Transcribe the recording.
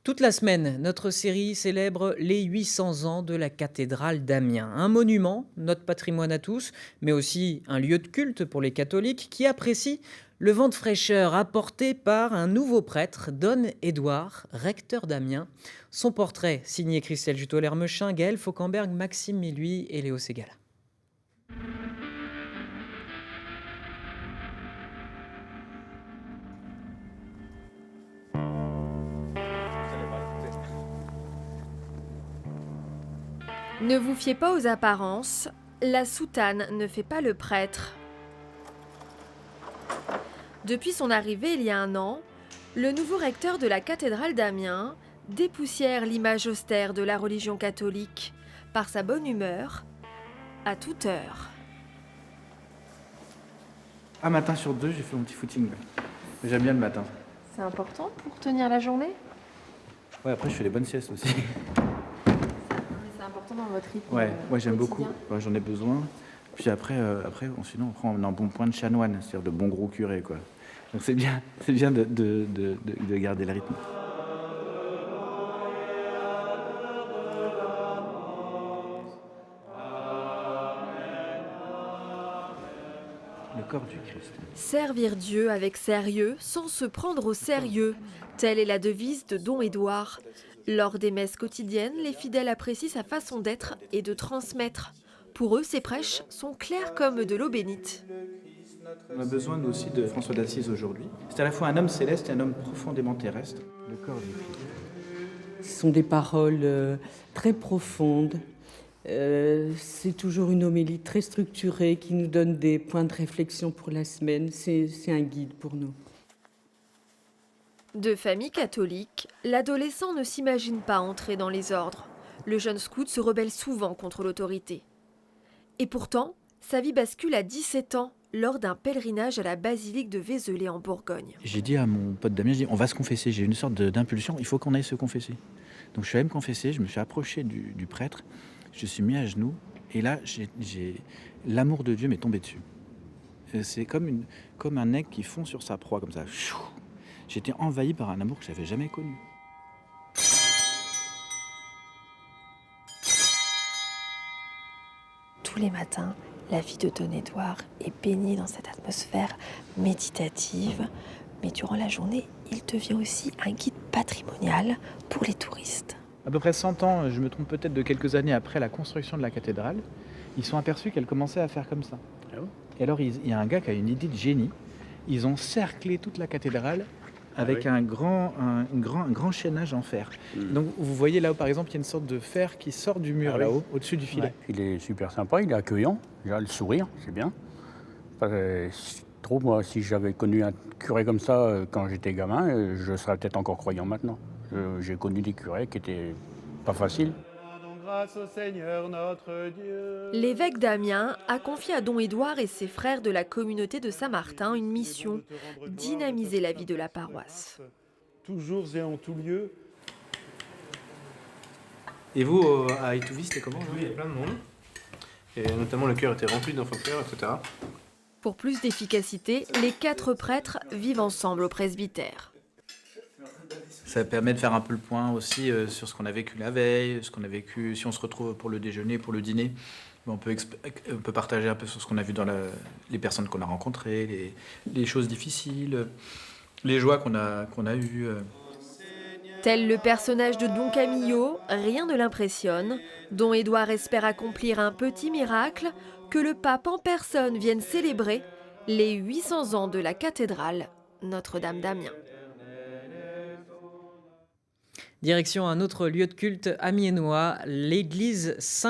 Toute la semaine, notre série célèbre les 800 ans de la cathédrale d'Amiens. Un monument, notre patrimoine à tous, mais aussi un lieu de culte pour les catholiques qui apprécient le vent de fraîcheur apporté par un nouveau prêtre, Don Édouard, recteur d'Amiens. Son portrait, signé Christelle Juteau-Lermechin, Gaël Fauquemberg, Maxime Miluy et Léo Ségala. Ne vous fiez pas aux apparences, la soutane ne fait pas le prêtre. Depuis son arrivée il y a un an, le nouveau recteur de la cathédrale d'Amiens dépoussière l'image austère de la religion catholique par sa bonne humeur à toute heure. Un matin sur deux, j'ai fait mon petit footing. Ouais. J'aime bien le matin. C'est important pour tenir la journée? Ouais, après, je fais des bonnes siestes aussi. C'est important dans votre rythme. Ouais, moi j'aime beaucoup. quotidien. Ouais, j'en ai besoin. Puis sinon, on prend un bon point de chanoine, c'est-à-dire de bon gros curé, quoi. Donc c'est bien, de garder le rythme. Le corps du Christ. Servir Dieu avec sérieux sans se prendre au sérieux, telle est la devise de Don Édouard. Lors des messes quotidiennes, les fidèles apprécient sa façon d'être et de transmettre. Pour eux, ses prêches sont clairs comme de l'eau bénite. On a besoin nous aussi de François d'Assise aujourd'hui. C'est à la fois un homme céleste et un homme profondément terrestre. Le corps du Christ. Ce sont des paroles très profondes. C'est toujours une homélie très structurée qui nous donne des points de réflexion pour la semaine. C'est un guide pour nous. De famille catholique, l'adolescent ne s'imagine pas entrer dans les ordres. Le jeune scout se rebelle souvent contre l'autorité. Et pourtant, sa vie bascule à 17 ans lors d'un pèlerinage à la basilique de Vézelay en Bourgogne. J'ai dit à mon pote Damien, on va se confesser, j'ai une sorte d'impulsion, il faut qu'on aille se confesser. Donc je suis allé me confesser, je me suis approché du prêtre, je suis mis à genoux, et là, l'amour de Dieu m'est tombé dessus. C'est comme un aigle qui fond sur sa proie, comme ça. J'étais envahi par un amour que je n'avais jamais connu. Tous les matins, la vie de Don Édouard est baignée dans cette atmosphère méditative, mais durant la journée, il devient aussi un guide patrimonial pour les touristes. À peu près 100 ans, je me trompe peut-être de quelques années après la construction de la cathédrale, ils sont aperçus qu'elle commençait à faire comme ça. Et alors, il y a un gars qui a une idée de génie. Ils ont cerclé toute la cathédrale avec un grand chaînage en fer. Donc, vous voyez là, par exemple, il y a une sorte de fer qui sort du mur là-haut, au-dessus du filet. Ouais, il est super sympa, il est accueillant. Il a le sourire, c'est bien. Moi, si j'avais connu un curé comme ça quand j'étais gamin, je serais peut-être encore croyant maintenant. J'ai connu des curés qui étaient pas faciles. Grâce au Seigneur notre Dieu. L'évêque d'Amiens a confié à Don Édouard et ses frères de la communauté de Saint-Martin une mission, dynamiser la vie de la paroisse. Toujours et en tout lieu. Et vous, à Itouvie, c'était comment? Oui, il y a plein de monde. Et notamment le cœur était rempli d'enfants de cœur, etc. Pour plus d'efficacité, les 4 prêtres vivent ensemble au presbytère. Ça permet de faire un peu le point aussi sur ce qu'on a vécu la veille, ce qu'on a vécu, si on se retrouve pour le déjeuner, pour le dîner. On peut partager un peu sur ce qu'on a vu dans les personnes qu'on a rencontrées, les choses difficiles, les joies qu'on a eues. Tel le personnage de Don Camillo, rien ne l'impressionne. Don Édouard espère accomplir un petit miracle, que le pape en personne vienne célébrer les 800 ans de la cathédrale Notre-Dame d'Amiens. Direction un autre lieu de culte amiénois, l'église Saint